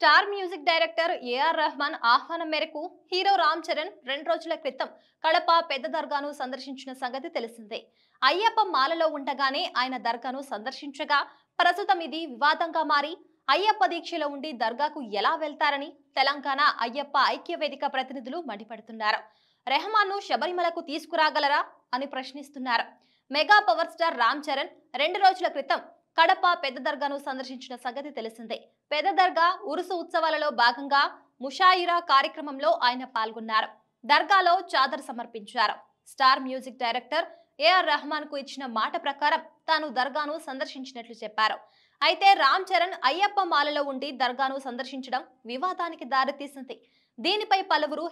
Star music director A R Rahman ఆహ్వానం మేరకు hero Ram Charan 2 రోజుల క్రితం కడప పెద్ద దర్గాను సందర్శించిన సంగతి తెలిసిందే. అయ్యప్ప మాలలో ఉండగానే ఆయన దర్గాను సందర్శించగా ప్రస్తుతం ఇది వివాదంగా మారి అయ్యప్ప దీక్షలో ఉండి దర్గాకు ఎలా వెళ్తారని తెలంగాణ అయ్యప్ప ఐక్య వేదిక ప్రతినిధులు మండిపడుతున్నారు. రెహమాన్ను శబరిమలకు తీసుకురాగలరా అని ప్రశ్నిస్తున్నారు. Mega power star Ram Charan 2 రోజుల క్రితం కడప పెద్ద దర్గాను సందర్శించిన సంగతి తెలిసిందే. పెద్ద దర్గా ఉరుసు ఉత్సవాలలో భాగంగా ముషాయిరా కార్యక్రమంలో ఆయన పాల్గొన్నారు. దర్గాలో చాదర్ సమర్పించారు. Star music director A R Rahman కు ఇచ్చిన మాట ప్రకారం తాను దర్గాను సందర్శించినట్లు చెప్పారు. అయితే రామ్ చరణ్ అయ్యప్ప మాలలో ఉండి దర్గాను సందర్శించడం వివాదానికి దారితీసింది. దీనిపై పలువురు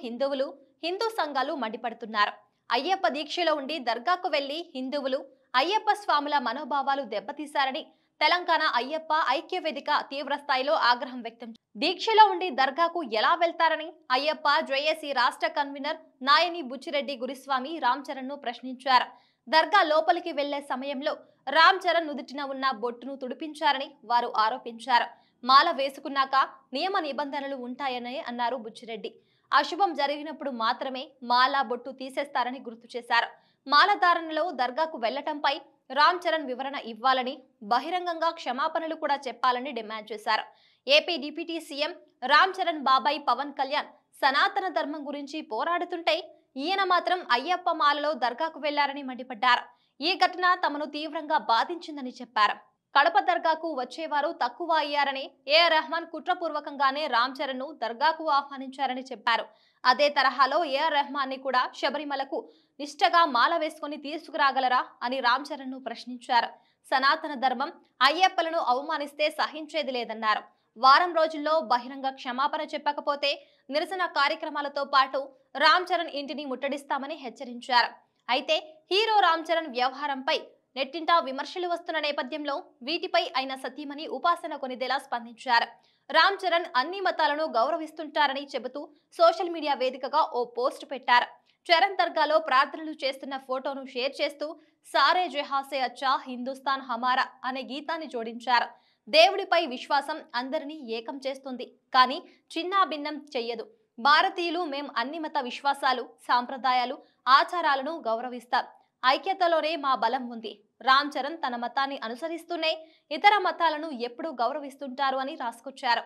హిందూ సంఘాలు మండిపడుతున్నారు. అయ్యప్ప దీక్షలో ఉండి దర్గాకు వెళ్లి హిందువులు అయ్యప్ప స్వాముల మనోభావాలు దెబ్బతీశారని తెలంగాణ అయ్యప్ప ఐక్య వేదిక తీవ్ర స్థాయిలో ఆగ్రహం వ్యక్తం. దీక్షలో ఉండి దర్గాకు ఎలా వెళ్తారని అయ్యప్ప జేఏసీ రాష్ట్ర కన్వీనర్ నాయని బుచ్చిరెడ్డి గురుస్వామి రామ్ చరణ్ ను ప్రశ్నించారు. దర్గా లోపలికి వెళ్లే సమయంలో రామ్ చరణ్ నుదుటిన ఉన్న బొట్టును తుడిపించారని వారు ఆరోపించారు. మాల వేసుకున్నాక నియమ నిబంధనలు ఉంటాయని అన్నారు బుచ్చిరెడ్డి. అశుభం జరిగినప్పుడు మాత్రమే మాల బొట్టు తీసేస్తారని గుర్తు చేశారు. మాలధారణలో దర్గాకు వెళ్లటంపై రామ్ చరణ్ వివరణ ఇవ్వాలని, బహిరంగంగా క్షమాపణలు కూడా చెప్పాలని డిమాండ్ చేశారు. AP deputy CM Ram Charan బాబాయ్ పవన్ కళ్యాణ్ సనాతన ధర్మం గురించి పోరాడుతుంటే ఈయన మాత్రం అయ్యప్ప మాలలో దర్గాకు వెళ్లారని మండిపడ్డారు. ఈ ఘటన తమను తీవ్రంగా బాధించిందని చెప్పారు. కడప దర్గాకు వచ్చేవారు తక్కువ అయ్యారని, ఏఆర్ రెహమాన్ కుట్రపూర్వకంగానే రామ్ చరణ్ ను దర్గాకు ఆహ్వానించారని చెప్పారు. అదే తరహాలో ఏఆర్ రెహమాన్ ని కూడా శబరిమలకు నిష్టగా మాల వేసుకుని తీసుకురాగలరా అని రామ్ చరణ్ ను ప్రశ్నించారు. సనాతన ధర్మం అయ్యప్పలను అవమానిస్తే సహించేది లేదన్నారు. వారం రోజుల్లో బహిరంగ క్షమాపణ చెప్పకపోతే నిరసన కార్యక్రమాలతో పాటు రామ్ చరణ్ ఇంటిని ముట్టడిస్తామని హెచ్చరించారు. అయితే హీరో రామ్ చరణ్ వ్యవహారంపై నెట్టింటా విమర్శలు వస్తున్న నేపథ్యంలో వీటిపై ఆయన సతీమణి ఉపాసన కొనిదేలా స్పందించారు. రామ్ చరణ్ అన్ని మతాలను గౌరవిస్తుంటారని చెబుతూ సోషల్ మీడియా వేదికగా ఓ పోస్ట్ పెట్టారు. చరణ్ దర్గాలో ప్రార్థనలు చేస్తున్న ఫోటోను షేర్ చేస్తూ సారే జహాసే అచ్చా హిందుస్థాన్ హమారా అనే గీతాన్ని జోడించారు. దేవుడిపై విశ్వాసం అందరినీ ఏకం చేస్తుంది, కానీ చిన్నా భిన్నం చెయ్యదు. భారతీయులు మేం అన్ని మత విశ్వాసాలు, సాంప్రదాయాలు, ఆచారాలను గౌరవిస్తాం. ఐక్యతలోనే మా బలం ఉంది. రామ్ చరణ్ తన మతాన్ని అనుసరిస్తూనే ఇతర మతాలను ఎప్పుడూ గౌరవిస్తుంటారు అని రాసుకొచ్చారు.